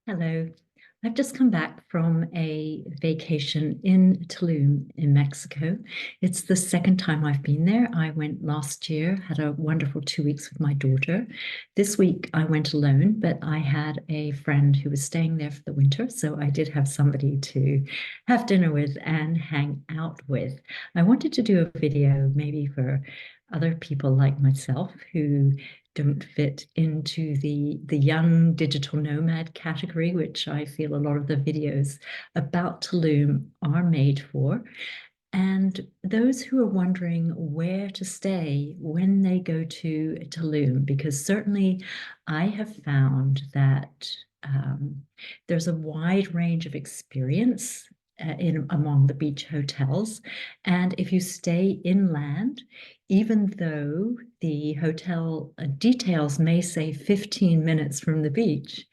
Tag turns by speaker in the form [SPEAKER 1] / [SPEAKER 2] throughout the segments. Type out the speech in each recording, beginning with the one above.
[SPEAKER 1] Hello. I've just come back from a vacation in Tulum in Mexico. It's the second time I've been there. I went last year, had a wonderful 2 weeks with my daughter. This week I went alone, but I had a friend who was staying there for the winter, so I did have somebody to have dinner with and hang out with. I wanted to do a video maybe for other people like myself who don't fit into the young digital nomad category, which I feel a lot of the videos about Tulum are made for. And those who are wondering where to stay when they go to Tulum, because certainly I have found that there's a wide range of experience in among the beach hotels. And if you stay inland, even though the hotel details may say 15 minutes from the beach,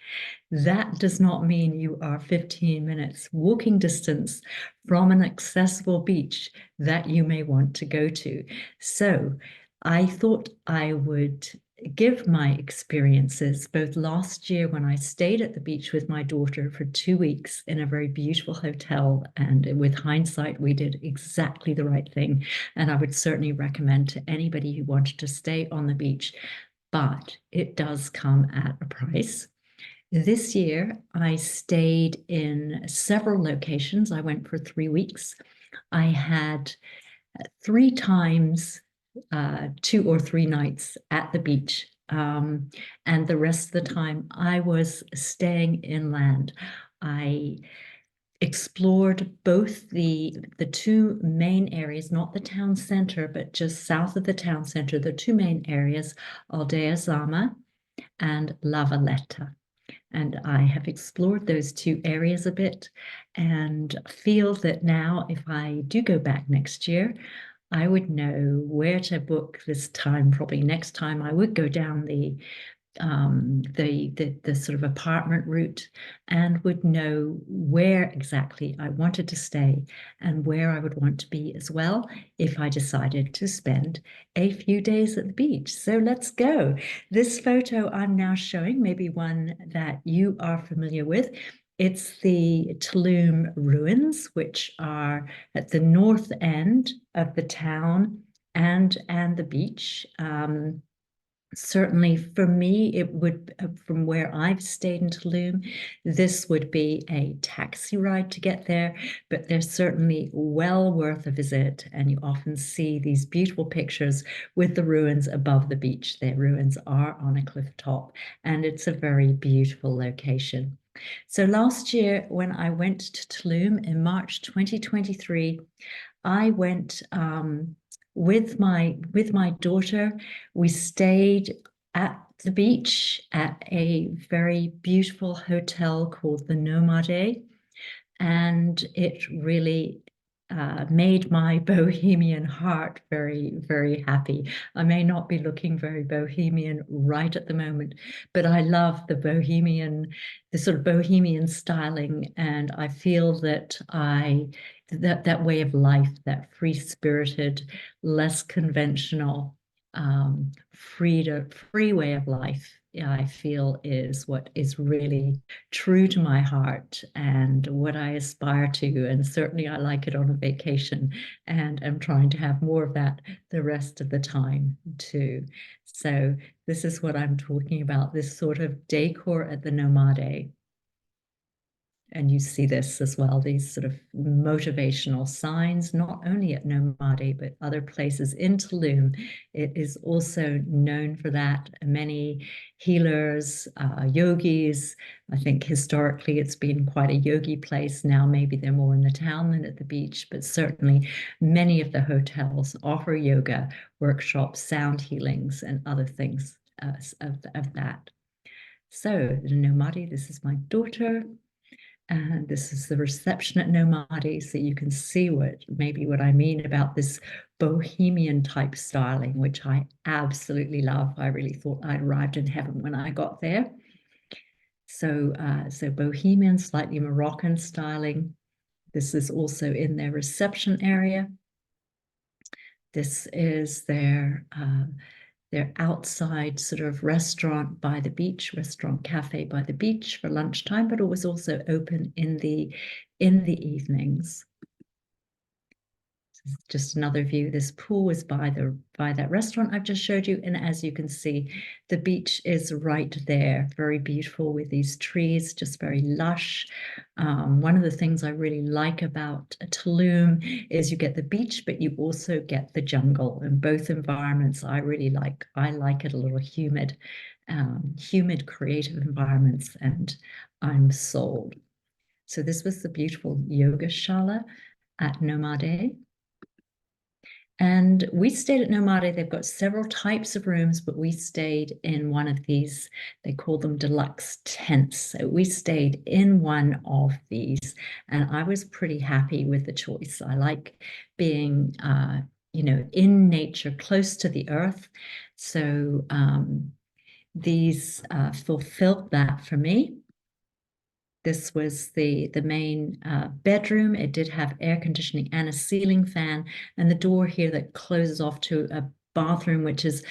[SPEAKER 1] that does not mean you are 15 minutes walking distance from an accessible beach that you may want to go to. So I thought I would give my experiences both last year when I stayed at the beach with my daughter for 2 weeks in a very beautiful hotel. And with hindsight, we did exactly the right thing. And I would certainly recommend to anybody who wanted to stay on the beach, but it does come at a price. This year, I stayed in several locations. I went for 3 weeks. I had three times 2 or 3 nights at the beach. And the rest of the time, I was staying inland. I explored both the two main areas, not the town center, but just south of the town center, the two main areas, Aldea Zama and La Valletta. And I have explored those two areas a bit and feel that now, if I do go back next year, I would know where to book this time. Probably next time I would go down the sort of apartment route and would know where exactly I wanted to stay and where I would want to be as well if I decided to spend a few days at the beach. So let's go. This photo I'm now showing, maybe one that you are familiar with. It's the Tulum ruins, which are at the north end of the town and the beach. Certainly for me, it would, from where I've stayed in Tulum, this would be a taxi ride to get there, but they're certainly well worth a visit. And you often see these beautiful pictures with the ruins above the beach. Their ruins are on a cliff top, and it's a very beautiful location. So last year, when I went to Tulum in March 2023, I went with my daughter. We stayed at the beach at a very beautiful hotel called the Nomade, and it really made my bohemian heart very, very happy. I may not be looking very bohemian right at the moment, but I love the sort of bohemian styling, and I feel that that way of life, that free-spirited, less conventional, free way of life, I feel is what is really true to my heart and what I aspire to. And certainly I like it on a vacation, and I'm trying to have more of that the rest of the time too. So this is what I'm talking about, this sort of decor at the Nomade. And you see this as well, these sort of motivational signs, not only at Nomade, but other places in Tulum. It is also known for that. Many healers, yogis, I think historically it's been quite a yogi place. Now maybe they're more in the town than at the beach, but certainly many of the hotels offer yoga workshops, sound healings, and other things of that. So the Nomade, this is my daughter. And this is the reception at Nomade, so you can see what I mean about this bohemian type styling, which I absolutely love. I really thought I'd arrived in heaven when I got there. So bohemian, slightly Moroccan styling. This is also in their reception area. This is their their outside sort of restaurant by the beach, restaurant cafe by the beach for lunchtime, but it was also open in the evenings. Just another view. This pool is by that restaurant I've just showed you, and as you can see, the beach is right there, very beautiful with these trees, just very lush. One of the things I really like about Tulum is you get the beach, but you also get the jungle. In both environments, I really like. I like it a little humid, creative environments, and I'm sold. So this was the beautiful yoga shala at Nomade. And we stayed at Nomade. They've got several types of rooms, but we stayed in one of these, they call them deluxe tents. So we stayed in one of these, and I was pretty happy with the choice. I like being, in nature, close to the earth. So these fulfilled that for me. This was the main bedroom. It did have air conditioning and a ceiling fan, and the door here that closes off to a bathroom, which is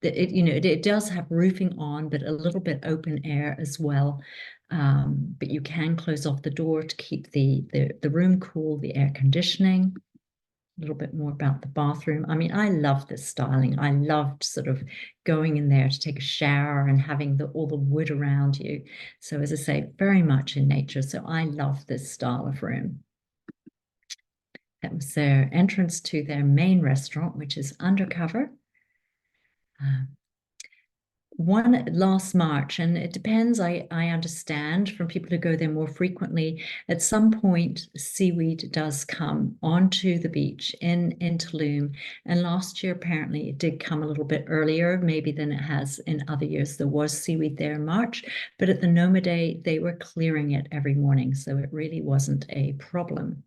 [SPEAKER 1] it does have roofing on, but a little bit open air as well. But you can close off the door to keep the room cool, the air conditioning. A little bit more about the bathroom. I mean, I love this styling. I loved sort of going in there to take a shower and having all the wood around you. So as I say, very much in nature. So I love this style of room. That was their entrance to their main restaurant, which is undercover. One last March, and it depends, I understand from people who go there more frequently, at some point seaweed does come onto the beach in Tulum. And last year, apparently, it did come a little bit earlier, maybe than it has in other years. There was seaweed there in March, but at the Nomade, they were clearing it every morning, so it really wasn't a problem.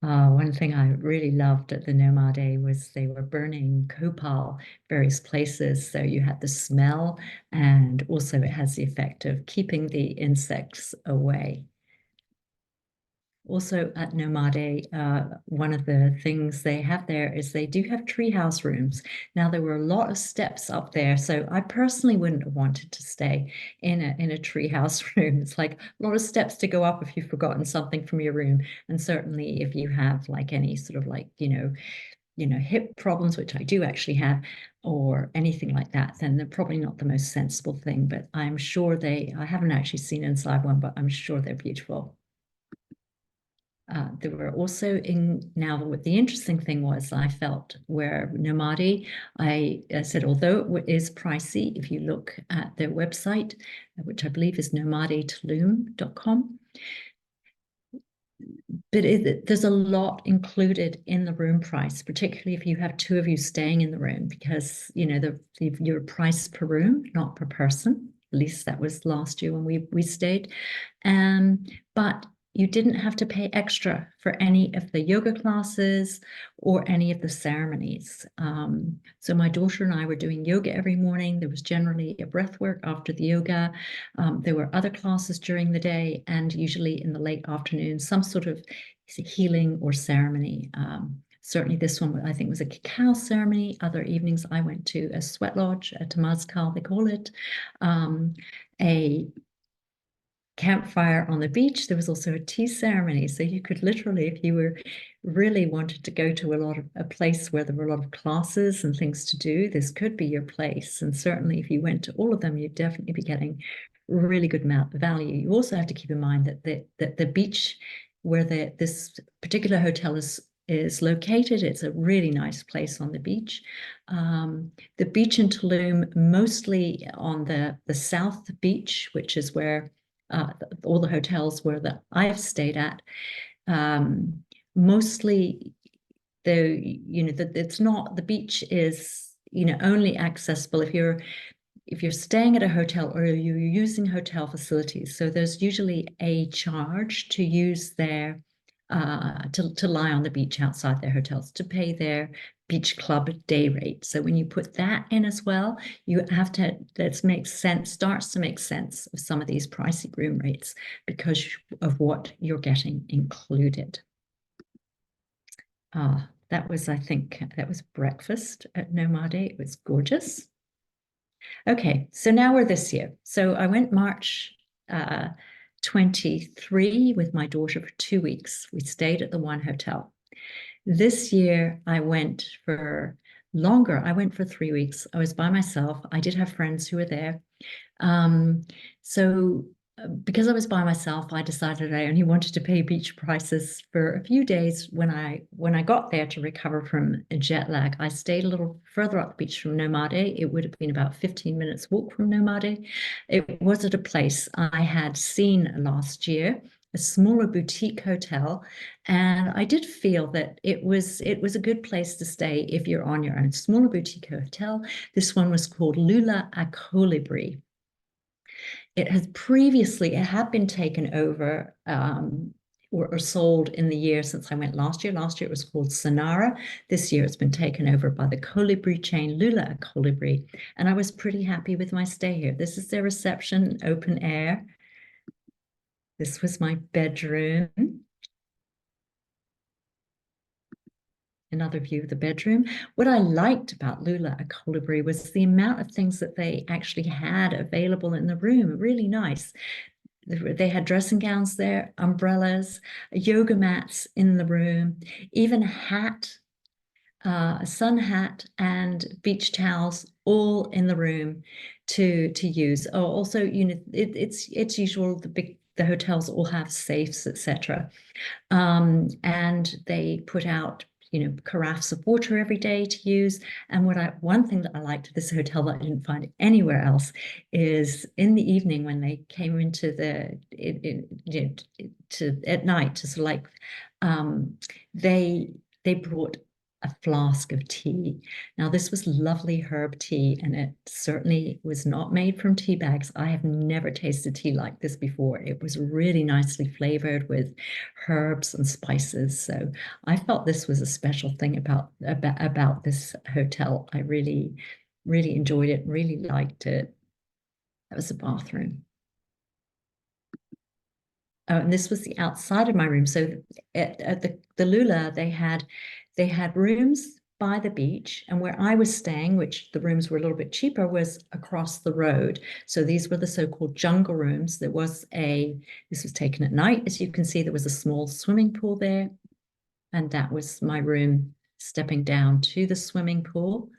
[SPEAKER 1] One thing I really loved at the Nomade was they were burning copal various places. So you had the smell, and also it has the effect of keeping the insects away. Also at Nomade, one of the things they have there is they do have treehouse rooms. Now there were a lot of steps up there, so I personally wouldn't have wanted to stay in a treehouse room. It's like a lot of steps to go up if you've forgotten something from your room, and certainly if you have like any sort of like hip problems, which I do actually have, or anything like that, then they're probably not the most sensible thing. But I'm sure I haven't actually seen inside one, but I'm sure they're beautiful. There were also now what the interesting thing was, I felt where Nomade, I said, although it is pricey, if you look at their website, which I believe is nomadetulum.com, but there's a lot included in the room price, particularly if you have two of you staying in the room, because you're priced per room, not per person. At least that was last year when we stayed. But you didn't have to pay extra for any of the yoga classes or any of the ceremonies. So my daughter and I were doing yoga every morning. There was generally a breath work after the yoga. There were other classes during the day, and usually in the late afternoon, some sort of healing or ceremony. Certainly this one, I think, was a cacao ceremony. Other evenings I went to a sweat lodge, a temazcal, they call it, a campfire on the beach. There was also a tea ceremony. So you could literally, if you really wanted to go to a place where there were a lot of classes and things to do, this could be your place. And certainly if you went to all of them, you'd definitely be getting really good value. You also have to keep in mind that the beach where this particular hotel is located, it's a really nice place on the beach. The beach in Tulum, mostly on the south beach, which is where all the hotels that I've stayed at, mostly it's not, the beach is only accessible if you're staying at a hotel or you're using hotel facilities. So there's usually a charge to use their to lie on the beach outside their hotels, to pay their beach club day rate. So when you put that in as well, you have to, starts to make sense of some of these pricey room rates because of what you're getting included. That was, I think, that was breakfast at Nomade. It was gorgeous. Okay, so now we're this year. So I went March 23 with my daughter for 2 weeks. We stayed at the one hotel. This year I went for longer. I went for 3 weeks. I was by myself. I did have friends who were there. Um, so because I was by myself, I decided I only wanted to pay beach prices for a few days when I got there to recover from a jet lag. I stayed a little further up the beach from Nomade. It would have been about 15 minutes walk from Nomade. It was at a place I had seen last year, a smaller boutique hotel, and I did feel that it was a good place to stay if you're on your own. Smaller boutique hotel. This one was called Lula à Colibri. It had been taken over or sold in the year since I went last year. Last year it was called Sonara. This year it's been taken over by the Colibri chain, Lula Colibri. And I was pretty happy with my stay here. This is their reception, open air. This was my bedroom. Another view of the bedroom. What I liked about Lula a Colibri was the amount of things that they actually had available in the room. Really nice. They had dressing gowns there, umbrellas, yoga mats in the room, even a hat, a sun hat, and beach towels all in the room to use. Oh, also, it's usual the hotels all have safes, etc. And they put out, carafes of water every day to use. And one thing that I liked at this hotel that I didn't find anywhere else is in the evening when they came into at night to sort of like, they brought a flask of tea. Now, this was lovely herb tea, and it certainly was not made from tea bags. I have never tasted tea like this before. It was really nicely flavored with herbs and spices. So I felt this was a special thing about this hotel. I really, really enjoyed it, really liked it. That was the bathroom. Oh, and this was the outside of my room. So at the Lula, they had rooms by the beach, and where I was staying, which the rooms were a little bit cheaper, was across the road. So these were the so-called jungle rooms. This was taken at night. As you can see, there was a small swimming pool there, and that was my room stepping down to the swimming pool.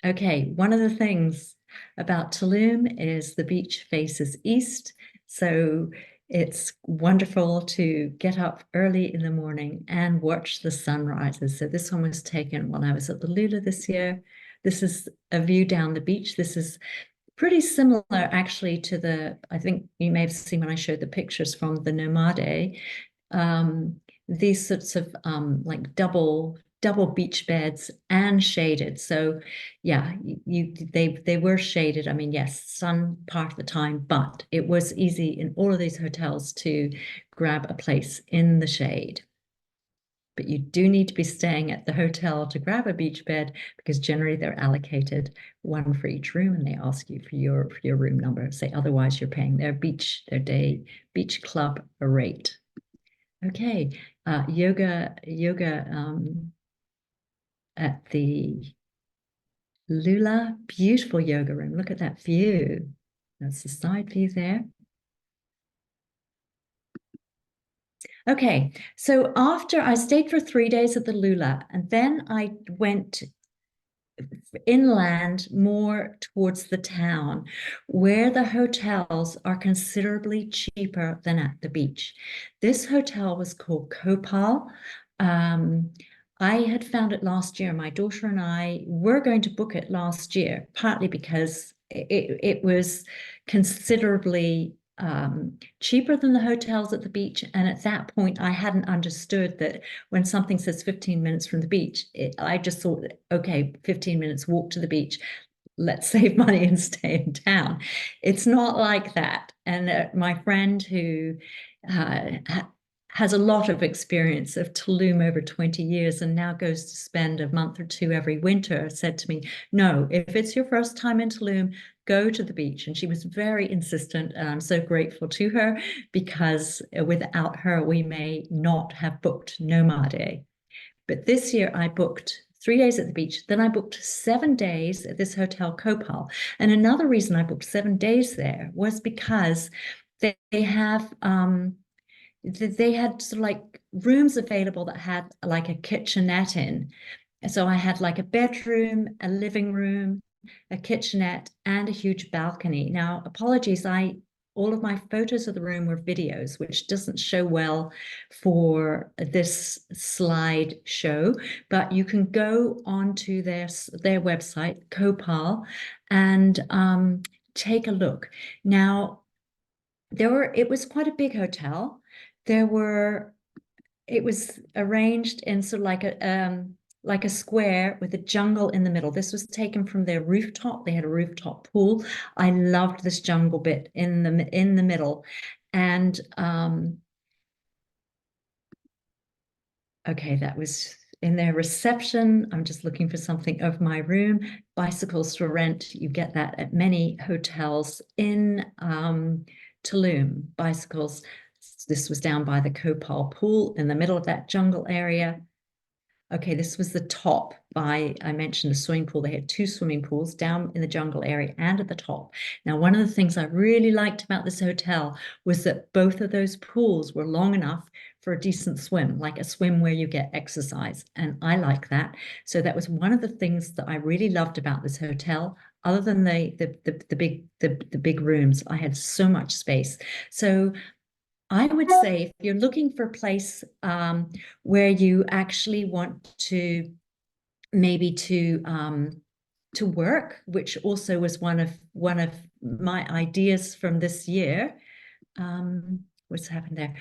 [SPEAKER 1] Okay, one of the things about Tulum is the beach faces east. So it's wonderful to get up early in the morning and watch the sunrises. So this one was taken while I was at the Lula this year. This is a view down the beach. This is pretty similar actually I think you may have seen when I showed the pictures from the Nomade. These sorts of like double beach beds and shaded. So yeah, they were shaded. I mean, yes, sun part of the time, but it was easy in all of these hotels to grab a place in the shade. But you do need to be staying at the hotel to grab a beach bed because generally they're allocated one for each room, and they ask you for your room number. Say otherwise, you're paying their day beach club rate. Okay, yoga at the Lula, beautiful yoga room. Look at that view. That's the side view there. Okay, so after I stayed for 3 days at the Lula, and then I went inland more towards the town, where the hotels are considerably cheaper than at the beach. This hotel was called Copal. I had found it last year. My daughter and I were going to book it last year, partly because it was considerably cheaper than the hotels at the beach. And at that point, I hadn't understood that when something says 15 minutes from the beach, I just thought, okay, 15 minutes walk to the beach. Let's save money and stay in town. It's not like that. And my friend who has a lot of experience of Tulum over 20 years and now goes to spend a month or two every winter, said to me, no, if it's your first time in Tulum, go to the beach. And she was very insistent, and I'm so grateful to her because without her, we may not have booked Nomade. But this year I booked 3 days at the beach. Then I booked 7 days at this hotel, Copal. And another reason I booked 7 days there was because they have they had sort of like rooms available that had like a kitchenette in. So I had like a bedroom, a living room, a kitchenette, and a huge balcony. Now, apologies, I all of my photos of the room were videos, which doesn't show well for this slide show, but you can go onto their website, Copal, and take a look. Now, it was quite a big hotel. There were it was arranged in sort of like a square with a jungle in the middle. This was taken from their rooftop. They had a rooftop pool. I loved this jungle bit in the middle. And okay, that was in their reception. I'm just looking for something of my room. Bicycles for rent. You get that at many hotels in Tulum. Bicycles. This was down by the Copal pool in the middle of that jungle area. Okay, this was the top I mentioned the swimming pool. They had two swimming pools down in the jungle area and at the top. Now, one of the things I really liked about this hotel was that both of those pools were long enough for a decent swim, like a swim where you get exercise. And I like that. So that was one of the things that I really loved about this hotel. Other than the big rooms, I had so much space. So I would say if you're looking for a place where you actually want to maybe to work, which also was one of my ideas from this year. What's happened there?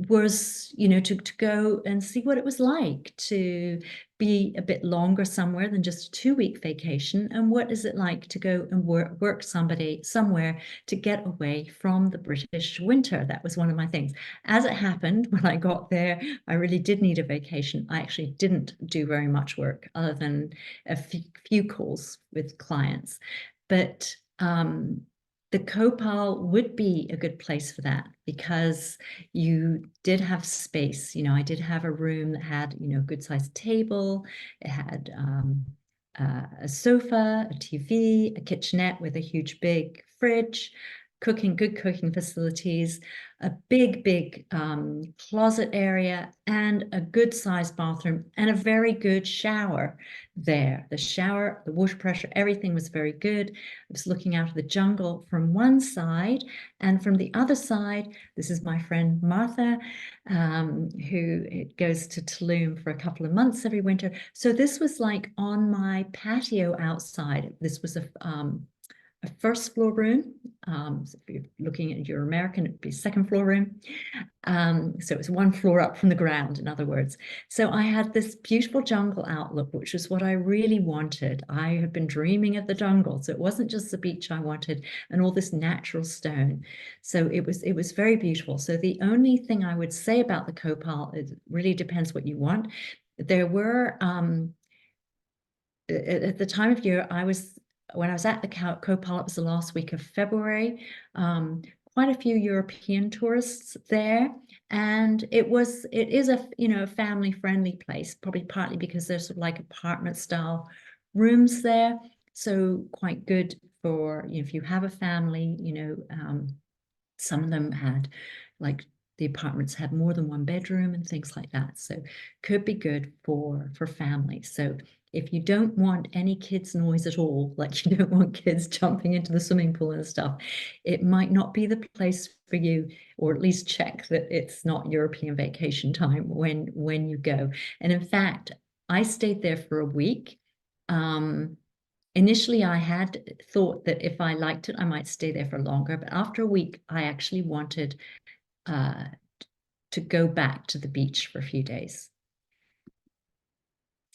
[SPEAKER 1] Was, to go and see what it was like to be a bit longer somewhere than just a 2 week vacation. And what is it like to go and work somewhere to get away from the British winter? That was one of my things. As it happened, when I got there, I really did need a vacation. I actually didn't do very much work other than a few calls with clients. But the Copal would be a good place for that because you did have space. I did have a room that had, a good sized table. It had a sofa, a TV, a kitchenette with a huge big fridge, good cooking facilities, a big closet area, and a good sized bathroom and a very good shower there. The shower, the water pressure, everything was very good. I was looking out of the jungle from one side, and from the other side, this is my friend Martha, who goes to Tulum for a couple of months every winter. So this was like on my patio outside. This was a first floor room. So if you're looking at your American, it'd be second floor room. So it was one floor up from the ground, in other words. So I had this beautiful jungle outlook, which was what I really wanted. I had been dreaming of the jungle. So it wasn't just the beach I wanted and all this natural stone. So it was very beautiful. So the only thing I would say about the Copal, it really depends what you want. There were at the time of year when I was at the Copal, it was the last week of February. Quite a few European tourists there, and it is a family friendly place, probably partly because there's sort of like apartment style rooms there, so quite good for if you have a family. Some of them had like the apartments had more than one bedroom and things like that, so could be good for families. So if you don't want any kids noise at all, like you don't want kids jumping into the swimming pool and stuff, it might not be the place for you, or at least check that it's not European vacation time when you go. And in fact, I stayed there for a week. Initially, I had thought that if I liked it, I might stay there for longer. But after a week, I actually wanted uh, to go back to the beach for a few days.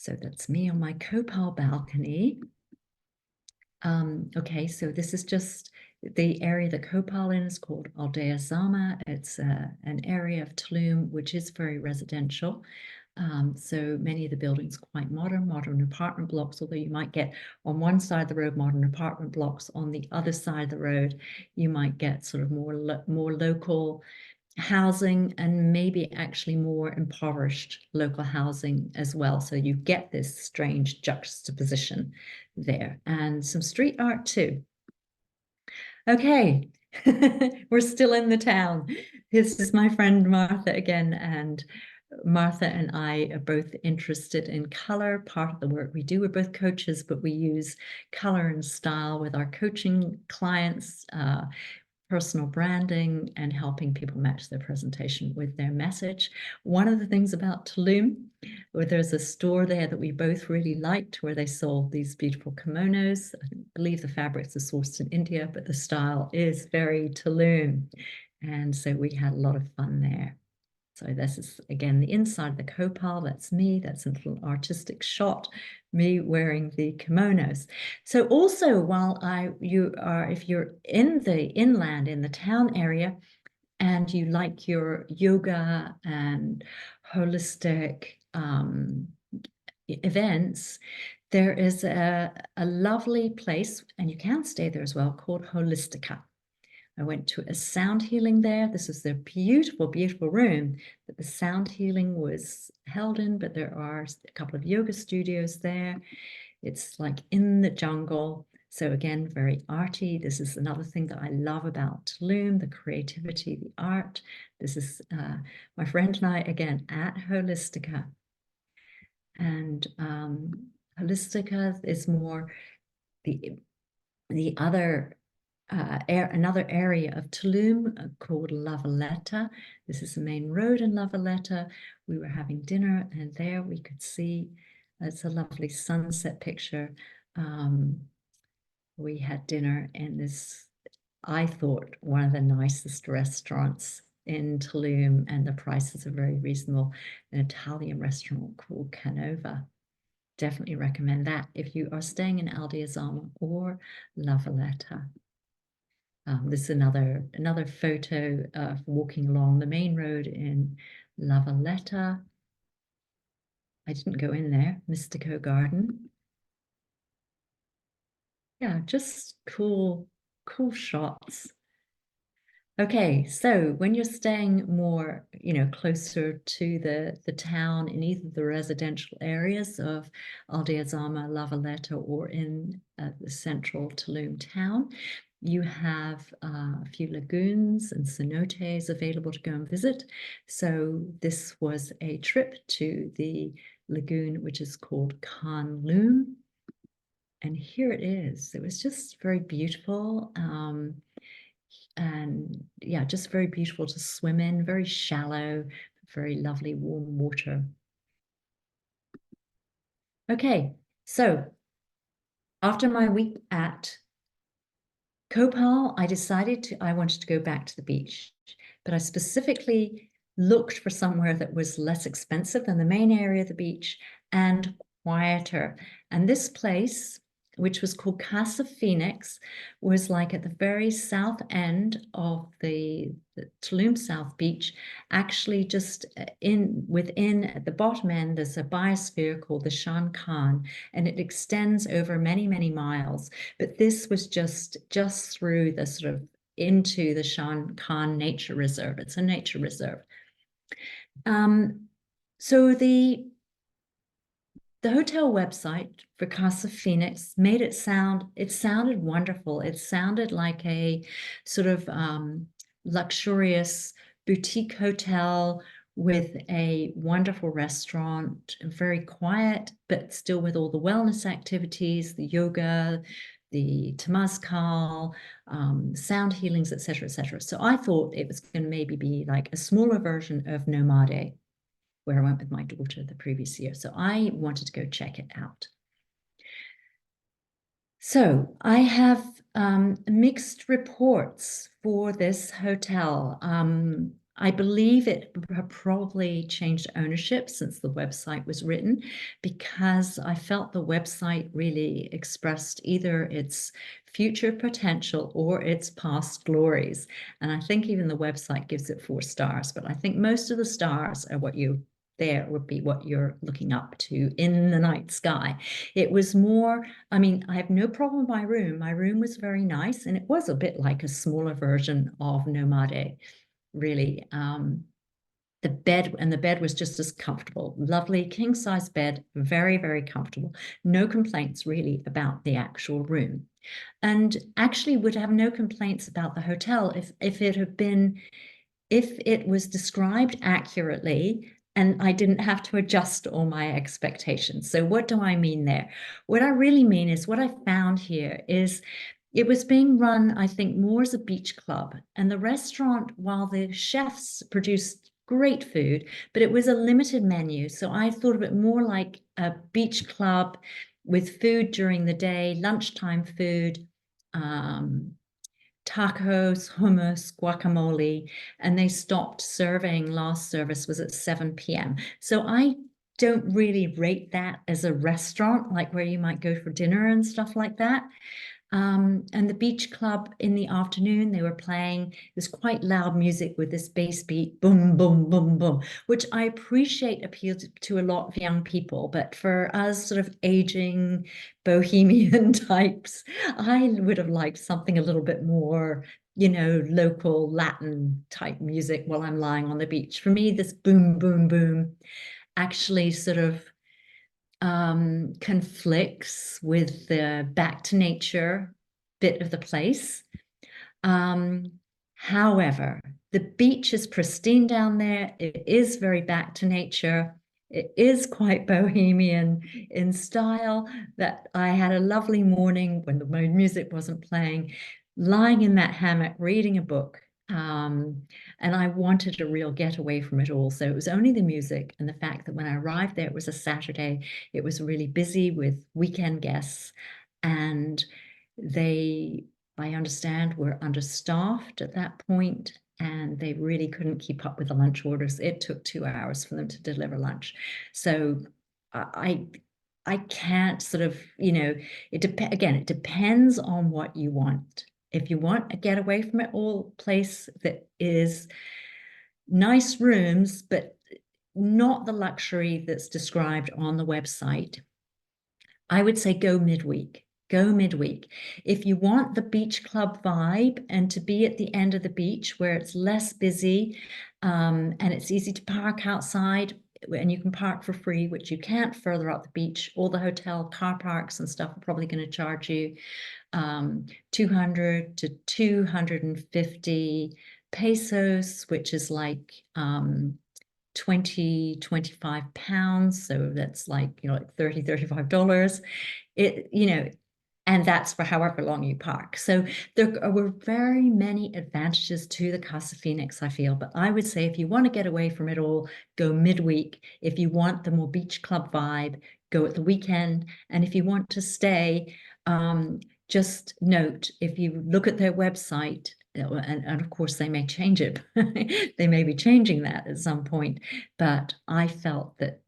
[SPEAKER 1] So that's me on my Copal balcony. Okay, so this is just the area that Copal in is called Aldea Zama. It's an area of Tulum which is very residential. So many of the buildings quite modern apartment blocks, although you might get on one side of the road modern apartment blocks, on the other side of the road you might get sort of more local housing and maybe actually more impoverished local housing as well. So you get this strange juxtaposition there, and some street art too. Okay, we're still in the town. This is my friend Martha again, and Martha and I are both interested in color. Part of the work we do, we're both coaches, but we use color and style with our coaching clients, personal branding, and helping people match their presentation with their message. One of the things about Tulum, where there's a store there that we both really liked, where they sold these beautiful kimonos. I believe the fabrics are sourced in India, but the style is very Tulum. And so we had a lot of fun there. So this is, again, the inside of the Copal. That's me. That's a little artistic shot, me wearing the kimonos. So also, if you're in the inland, in the town area, and you like your yoga and holistic events, there is a lovely place, and you can stay there as well, called Holistica. I went to a sound healing there. This is their beautiful, beautiful room that the sound healing was held in, but there are a couple of yoga studios there. It's like in the jungle. So again, very arty. This is another thing that I love about Tulum, the creativity, the art. This is my friend and I, again, at Holistica. And Holistica is more the other another area of Tulum called La Valletta. This is the main road in La Valletta. We were having dinner, and there we could see, it's a lovely sunset picture. We had dinner in this, I thought, one of the nicest restaurants in Tulum, and the prices are very reasonable. An Italian restaurant called Canova. Definitely recommend that if you are staying in Aldeazama or La Valletta. This is another photo of walking along the main road in La Valletta. I didn't go in there. Mystico Garden. Yeah, just cool shots. Okay, so when you're staying more, closer to the town in either the residential areas of Aldeazama, La Valletta, or in the central Tulum town, you have a few lagoons and cenotes available to go and visit. So this was a trip to the lagoon, which is called Loom. And here it is. It was just very beautiful. And yeah, just very beautiful to swim in, very shallow, very lovely warm water. Okay, so after my week at Copal, I wanted to go back to the beach, but I specifically looked for somewhere that was less expensive than the main area of the beach and quieter. And this place, which was called Casa Phoenix, was like at the very south end of the Tulum South Beach. Actually, just within at the bottom end, there's a biosphere called the Shan Khan, and it extends over many, many miles. But this was just through the sort of into the Shan Khan Nature Reserve. It's a nature reserve. So the hotel website for Casa Phoenix made it sounded wonderful. It sounded like a sort of luxurious boutique hotel with a wonderful restaurant, very quiet, but still with all the wellness activities, the yoga, the temazcal, sound healings, etc., etc. So I thought it was going to maybe be like a smaller version of Nomade, where I went with my daughter the previous year. So I wanted to go check it out. So I have mixed reports for this hotel. I believe it probably changed ownership since the website was written, because I felt the website really expressed either its future potential or its past glories. And I think even the website gives it 4 stars, but I think most of the stars are would be what you're looking up to in the night sky. It was more, I mean, I have no problem with my room. My room was very nice, and it was a bit like a smaller version of Nomade. really. The bed was just as comfortable. Lovely king size bed, very, very comfortable. No complaints really about the actual room. And actually would have no complaints about the hotel if it was described accurately and I didn't have to adjust all my expectations. So what do I mean there? What I really mean is what I found here is it was being run, I think, more as a beach club. And the restaurant, while the chefs produced great food, but it was a limited menu. So I thought of it more like a beach club with food during the day, lunchtime food, um, tacos, hummus, guacamole, and they stopped serving. Last service was at 7 p.m. So I don't really rate that as a restaurant, like where you might go for dinner and stuff like that. And the beach club in the afternoon, they were playing this quite loud music with this bass beat, boom, boom, boom, boom, which I appreciate appealed to a lot of young people. But for us sort of aging bohemian types, I would have liked something a little bit more, local Latin type music while I'm lying on the beach. For me, this boom, boom, boom actually sort of conflicts with the back to nature bit of the place. Um, However, the beach is pristine down there. It is very back to nature. It is quite bohemian in style. That I had a lovely morning when the music wasn't playing, lying in that hammock, reading a book. And I wanted a real getaway from it all. So it was only the music and the fact that when I arrived there, it was a Saturday. It was really busy with weekend guests, and they, I understand, were understaffed at that point, and they really couldn't keep up with the lunch orders. It took 2 hours for them to deliver lunch. So I I can't sort of, it depends on what you want. If you want a getaway from it all place that is nice rooms, but not the luxury that's described on the website, I would say go midweek. Go midweek. If you want the beach club vibe and to be at the end of the beach where it's less busy, and it's easy to park outside, and you can park for free, which you can't further up the beach. All the hotel car parks and stuff are probably going to charge you 200 to 250 pesos, which is like 20, 25 pounds. So that's like 30, $35. And that's for however long you park. So there were very many advantages to the Casa Phoenix, I feel. But I would say if you want to get away from it all, go midweek. If you want the more beach club vibe, go at the weekend. And if you want to stay, just note, if you look at their website, and of course they may change it, they may be changing that at some point, but I felt that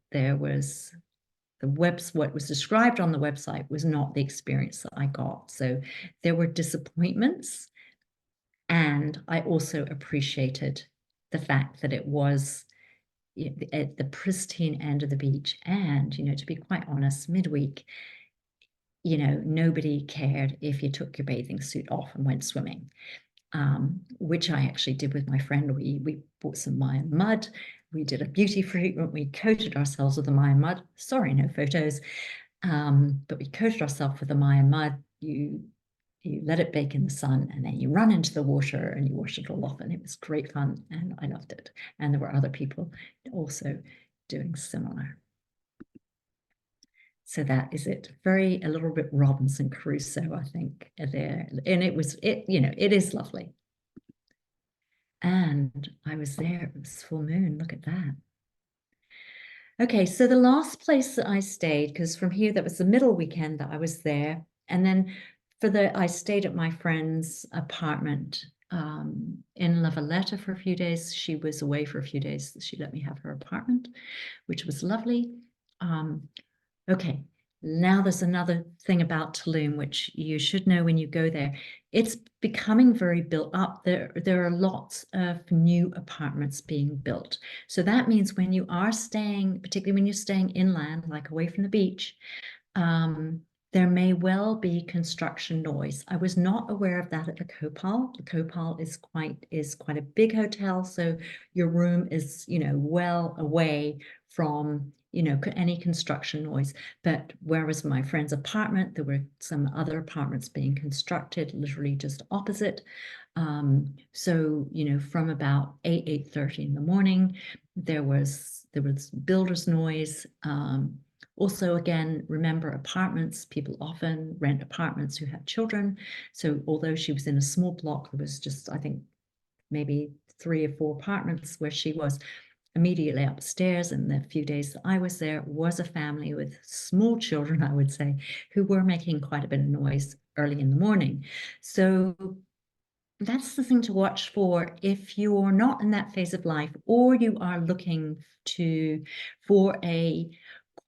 [SPEAKER 1] what was described on the website was not the experience that I got. So there were disappointments, and I also appreciated the fact that it was at the pristine end of the beach. And, to be quite honest, midweek, nobody cared if you took your bathing suit off and went swimming, which I actually did with my friend. We bought some Mayan mud. We did a beauty treatment. We coated ourselves with the Mayan mud. Sorry, no photos. But we coated ourselves with the Mayan mud. You let it bake in the sun, and then you run into the water and you wash it all off. And it was great fun, and I loved it. And there were other people also doing similar. So that is it. A little bit Robinson Crusoe, I think, there. And it is lovely. And I was there, it was full moon. Look at that. Okay, so the last place that I stayed, because from here, that was the middle weekend that I was there. And then I stayed at my friend's apartment in La Valletta for a few days. She was away for a few days. She let me have her apartment, which was lovely. Okay, now there's another thing about Tulum, which you should know when you go there. It's becoming very built up. There are lots of new apartments being built. So that means when you are staying, particularly when you're staying inland, like away from the beach, There may well be construction noise. I was not aware of that at the Copal. The Copal is quite a big hotel, so your room is, well away from, any construction noise. But whereas my friend's apartment, there were some other apartments being constructed literally just opposite. So, from about 8:30 in the morning, there was builder's noise. Also, again, remember apartments, people often rent apartments who have children. So although she was in a small block, there was just, I think, maybe 3 or 4 apartments where she was. Immediately upstairs, in the few days that I was there, was a family with small children, I would say, who were making quite a bit of noise early in the morning. So that's the thing to watch for if you're not in that phase of life, or you are looking for a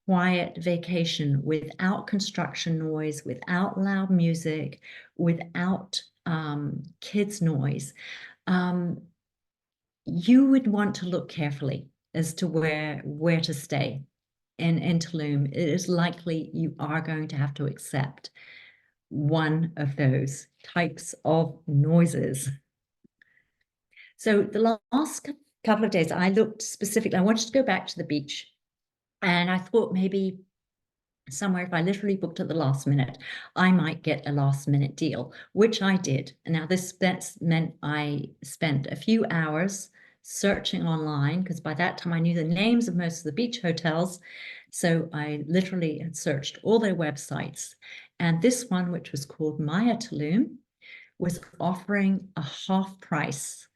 [SPEAKER 1] quiet vacation without construction noise, without loud music, without kids noise. You would want to look carefully as to where to stay in Tulum. It is likely you are going to have to accept one of those types of noises. So the last couple of days, I looked specifically, I wanted to go back to the beach. And I thought maybe somewhere, if I literally booked at the last minute, I might get a last minute deal, which I did. And now that's meant I spent a few hours searching online, because by that time I knew the names of most of the beach hotels. So I literally had searched all their websites. And this one, which was called Maya Tulum, was offering a half price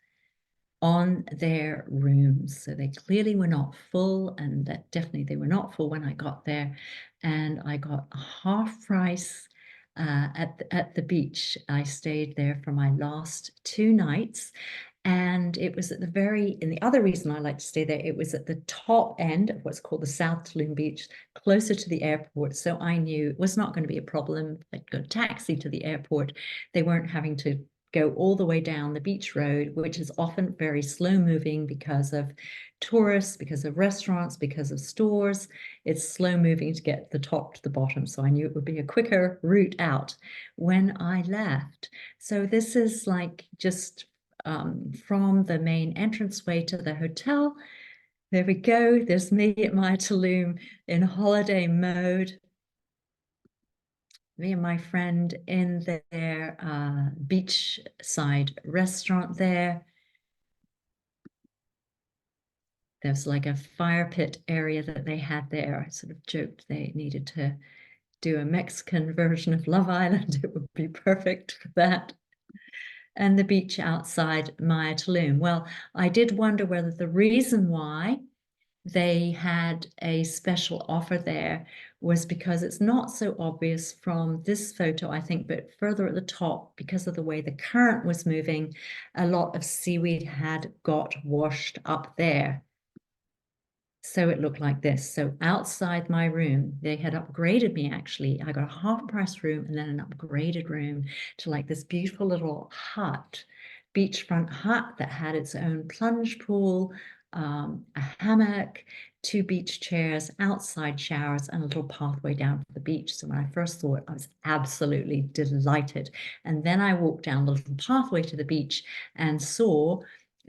[SPEAKER 1] on their rooms. So they clearly were not full, and that definitely they were not full when I got there. And I got a half price at the beach. I stayed there for my last 2 nights. And it was and the other reason I like to stay there, it was at the top end of what's called the South Tulum Beach, closer to the airport. So I knew it was not going to be a problem. I'd go taxi to the airport. They weren't having to go all the way down the beach road, which is often very slow moving because of tourists, because of restaurants, because of stores. It's slow moving to get the top to the bottom. So I knew it would be a quicker route out when I left. So this is like just from the main entranceway to the hotel. There we go. There's me at my Tulum in holiday mode. Me and my friend in their beachside restaurant there. There's like a fire pit area that they had there. I sort of joked they needed to do a Mexican version of Love Island. It would be perfect for that. And the beach outside Maya Tulum. Well, I did wonder whether the reason why they had a special offer there was because it's not so obvious from this photo, I think, but further at the top, because of the way the current was moving, a lot of seaweed had got washed up there. So it looked like this. So outside my room, they had upgraded me actually. I got a half price room and then an upgraded room to like this beautiful little hut, beachfront hut that had its own plunge pool, a hammock, 2 beach chairs, outside showers, and a little pathway down to the beach. So when I first saw it, I was absolutely delighted. And then I walked down the little pathway to the beach and saw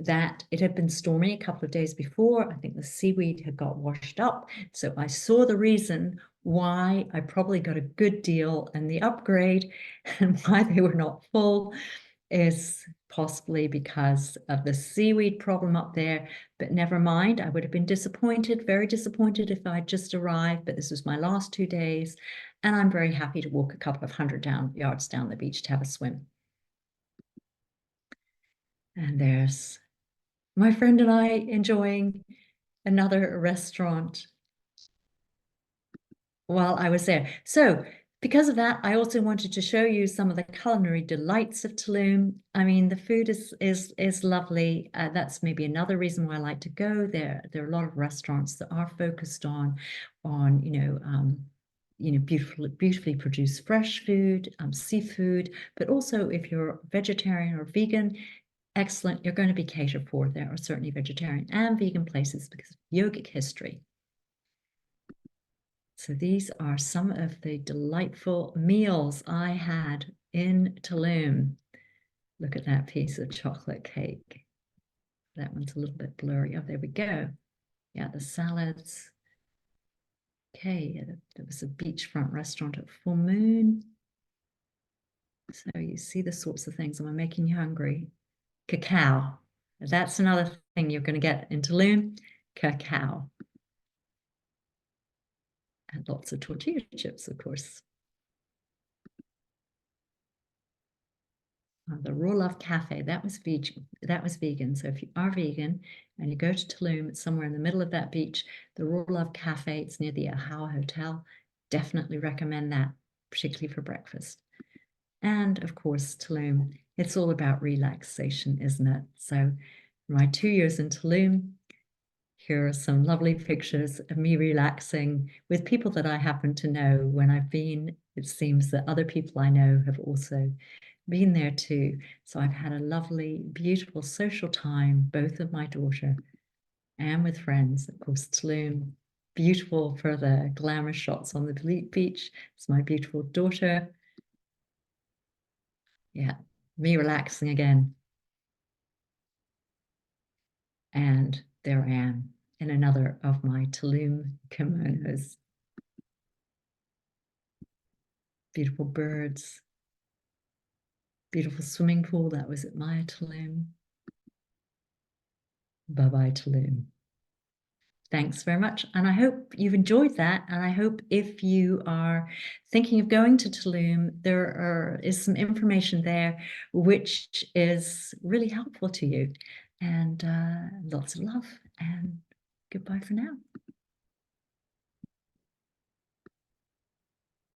[SPEAKER 1] that it had been stormy a couple of days before. I think the seaweed had got washed up. So I saw the reason why I probably got a good deal and the upgrade, and why they were not full is possibly because of the seaweed problem up there. But never mind, I would have been disappointed, very disappointed if I'd just arrived, but this was my last 2 days, and I'm very happy to walk a couple of hundred yards down the beach to have a swim. And there's my friend and I enjoying another restaurant while I was there. So because of that, I also wanted to show you some of the culinary delights of Tulum. I mean, the food is lovely. That's maybe another reason why I like to go there. There are a lot of restaurants that are focused on beautifully produced fresh food, seafood, but also if you're vegetarian or vegan, excellent. You're going to be catered for. There are certainly vegetarian and vegan places because of yogic history. So these are some of the delightful meals I had in Tulum. Look at that piece of chocolate cake. That one's a little bit blurry. Oh, there we go. Yeah, the salads. Okay, there was a beachfront restaurant at Full Moon. So you see the sorts of things. Am I making you hungry? Cacao. That's another thing you're going to get in Tulum. Cacao. And lots of tortilla chips, of course. The Raw Love Cafe, that was vegan. That was vegan. So if you are vegan and you go to Tulum, it's somewhere in the middle of that beach, the Raw Love Cafe, it's near the Ahau Hotel. Definitely recommend that, particularly for breakfast. And of course, Tulum, it's all about relaxation, isn't it? So my 2 years in Tulum, here are some lovely pictures of me relaxing with people that I happen to know. When I've been, it seems that other people I know have also been there too. So I've had a lovely, beautiful social time, both with my daughter and with friends. Of course, Tulum, beautiful for the glamour shots on the beach. It's my beautiful daughter. Yeah, me relaxing again. And there I am in another of my Tulum kimonos. Beautiful birds, beautiful swimming pool. That was at Maya Tulum. Bye-bye Tulum. Thanks very much. And I hope you've enjoyed that. And I hope if you are thinking of going to Tulum, is some information there which is really helpful to you. And lots of love and goodbye for now.